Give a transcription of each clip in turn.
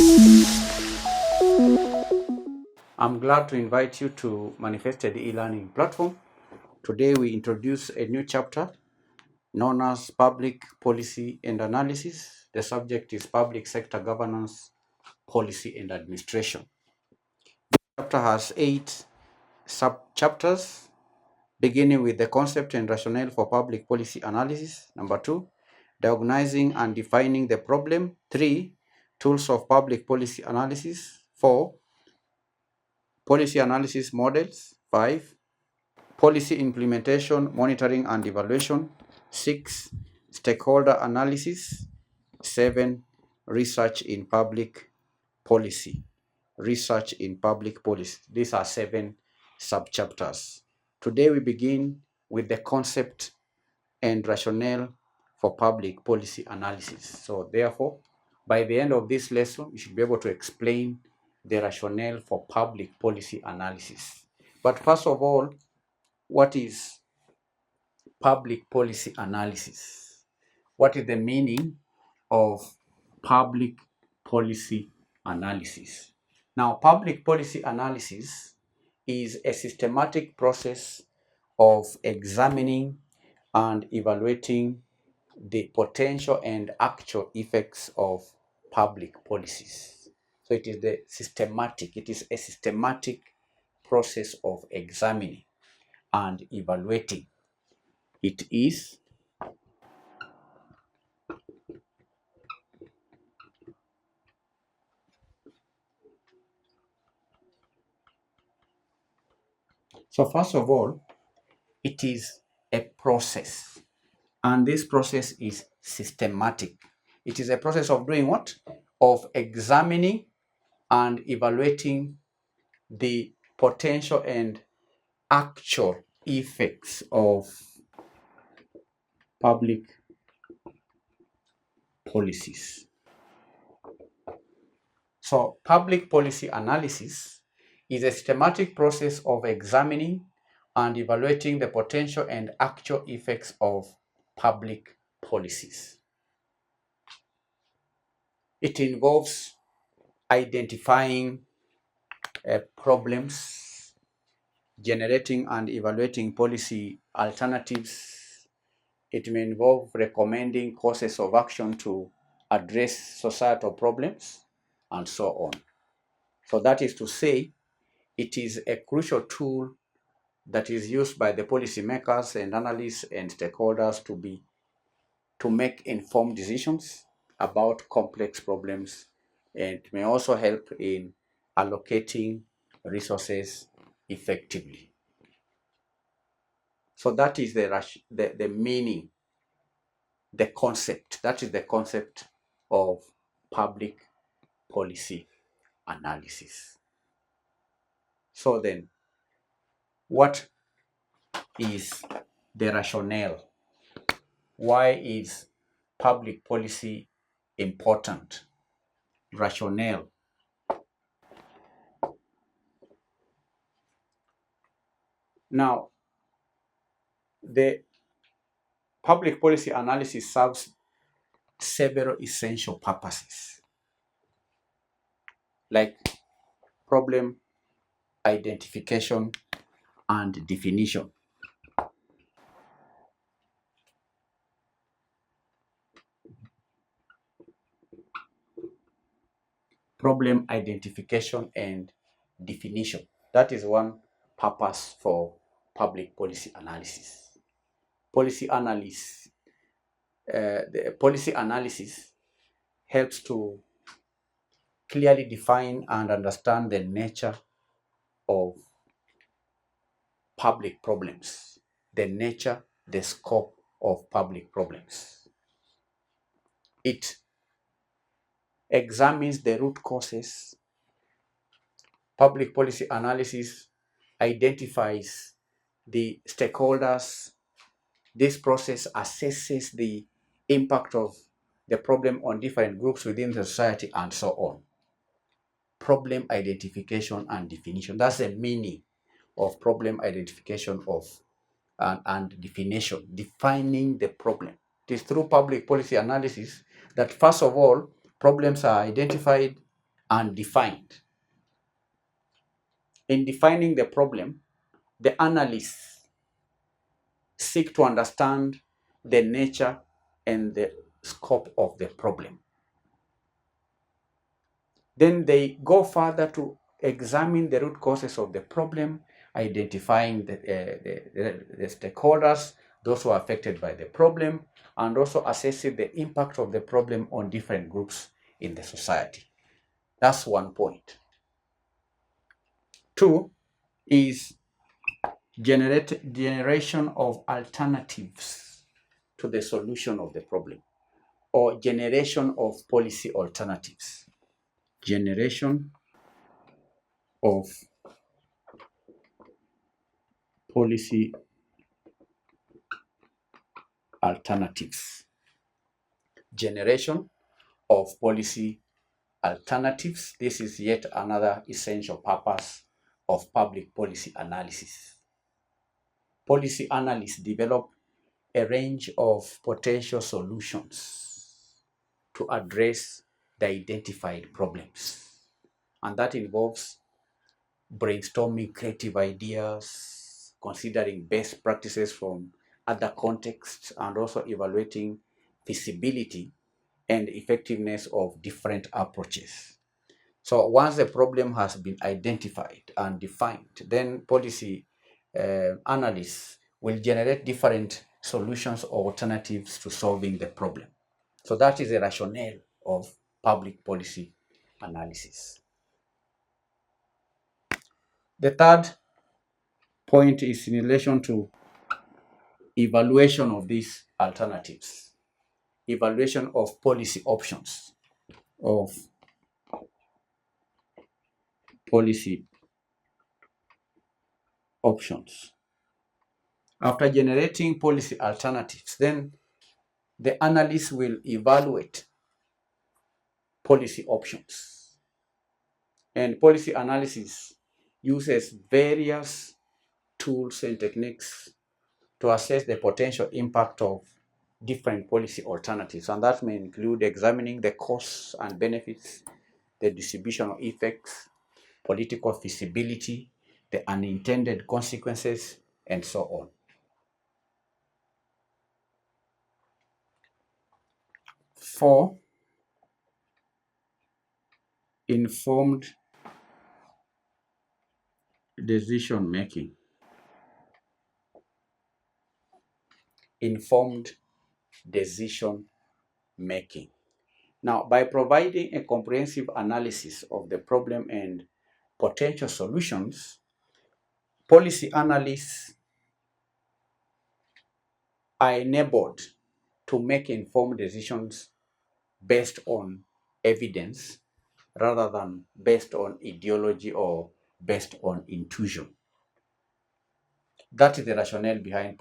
I'm glad to invite you to Manifested e-learning platform. Today we introduce a new chapter known as Public Policy and Analysis. The subject is Public Sector Governance, Policy and Administration. The chapter has 8 sub-chapters, beginning with the concept and rationale for public policy analysis. Number 2, diagnosing and defining the problem. 3, tools of public policy analysis. 4, policy analysis models. 5, policy implementation, monitoring and evaluation. 6, stakeholder analysis. 7, research in public policy. Research in public policy. These are 7 sub-chapters. Today we begin with the concept and rationale for public policy analysis. So therefore, by the end of this lesson, you should be able to explain the rationale for public policy analysis. But first of all, what is public policy analysis? What is the meaning of public policy analysis? Now, public policy analysis is a systematic process of examining and evaluating the potential and actual effects of public policies. So it is a systematic process of examining and evaluating. It is so first of all, it is a process, and this process is systematic. It is a process of doing what? Of examining and evaluating the potential and actual effects of public policies. So public policy analysis is a systematic process of examining and evaluating the potential and actual effects of public policies. It involves identifying problems, generating and evaluating policy alternatives. It may involve recommending courses of action to address societal problems, and so on. So that is to say, it is a crucial tool that is used by the policymakers and analysts and stakeholders to make informed decisions about complex problems, and may also help in allocating resources effectively. So that is the meaning, the concept. That is the concept of public policy analysis. So then, what is the rationale? Why is public policy important? Rationale. Now, the public policy analysis serves several essential purposes, like problem identification and definition. Problem identification and definition. That is one purpose for public policy analysis. The policy analysis helps to clearly define and understand the nature of public problems, the scope of public problems. It examines the root causes. Public policy analysis identifies the stakeholders. This process assesses the impact of the problem on different groups within the society, and so on. Problem identification and definition. That's the meaning of problem identification and definition, defining the problem. It is through public policy analysis that, first of all, problems are identified and defined. In defining the problem, the analysts seek to understand the nature and the scope of the problem. Then they go further to examine the root causes of the problem, identifying the stakeholders, those who are affected by the problem, and also assessing the impact of the problem on different groups in the society. That's one point. Two is generation of alternatives to the solution of the problem, or generation of policy alternatives. Generation of policy alternatives. Generation of policy alternatives. This is yet another essential purpose of public policy analysis. Policy analysts develop a range of potential solutions to address the identified problems. And that involves brainstorming creative ideas, considering best practices from other contexts, and also evaluating feasibility and effectiveness of different approaches. So once the problem has been identified and defined, then policy analysts will generate different solutions or alternatives to solving the problem. So that is the rationale of public policy analysis. The third point is in relation to evaluation of these alternatives, evaluation of policy options, of policy options. After generating policy alternatives, then the analyst will evaluate policy options. And policy analysis uses various tools and techniques to assess the potential impact of different policy alternatives. And that may include examining the costs and benefits, the distributional effects, political feasibility, the unintended consequences, and so on. 4, informed decision making. Informed decision making. Now, by providing a comprehensive analysis of the problem and potential solutions, policy analysts are enabled to make informed decisions based on evidence rather than based on ideology or based on intuition. That is the rationale behind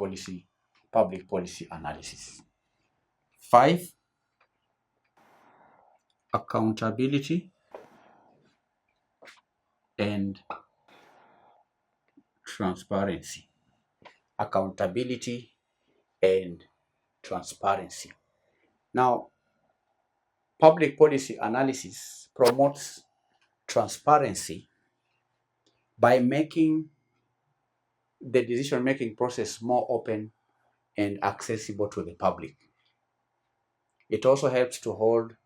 public policy analysis. 5, accountability and transparency. Accountability and transparency. Now, public policy analysis promotes transparency by making the decision-making process more open and accessible to the public. It also helps to hold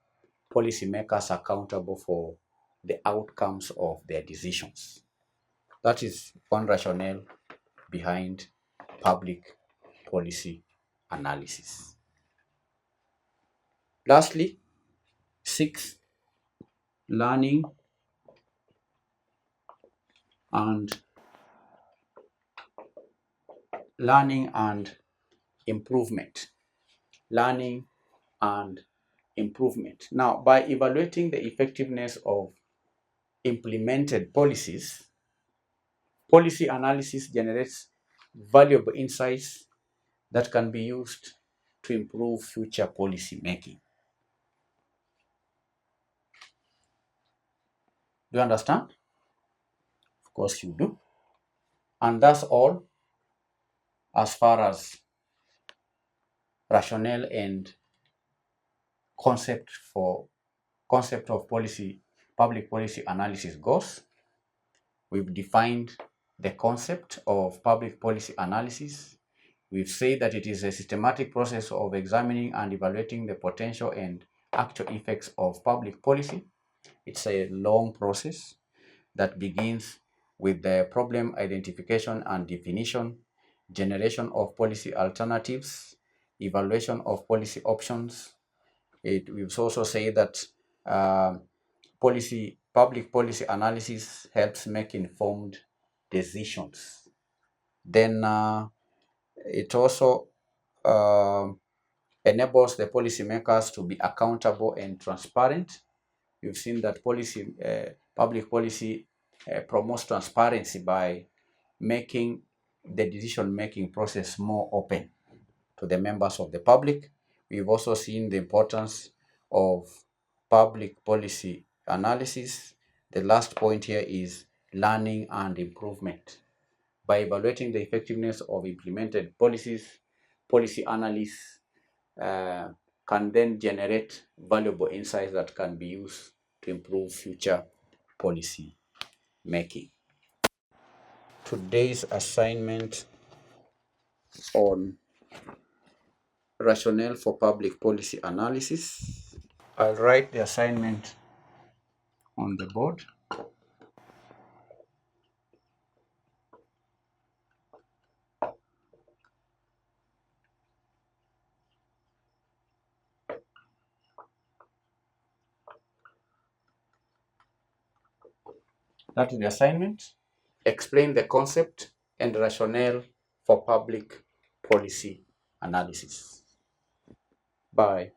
policymakers accountable for the outcomes of their decisions. That is one rationale behind public policy analysis. Lastly, 6, learning and improvement. Learning and improvement. Now, by evaluating the effectiveness of implemented policies, policy analysis generates valuable insights that can be used to improve future policy making. Do you understand? Of course you do. And that's all as far as rationale and concept of policy public policy analysis goes. We've defined the concept of public policy analysis. We've said that it is a systematic process of examining and evaluating the potential and actual effects of public policy. It's a long process that begins with the problem identification and definition, generation of policy alternatives, evaluation of policy options. We've also said that uh, public policy analysis helps make informed decisions. Then it also uh, enables the policymakers to be accountable and transparent. You've seen that public policy promotes transparency by making the decision-making process more open to the members of the public. We've also seen the importance of public policy analysis. The last point here is learning and improvement. By evaluating the effectiveness of implemented policies, policy analysts can then generate valuable insights that can be used to improve future policy making. Today's assignment on rationale for public policy analysis. I'll write the assignment on the board. That is the assignment. Explain the concept and rationale for public policy analysis. Bye.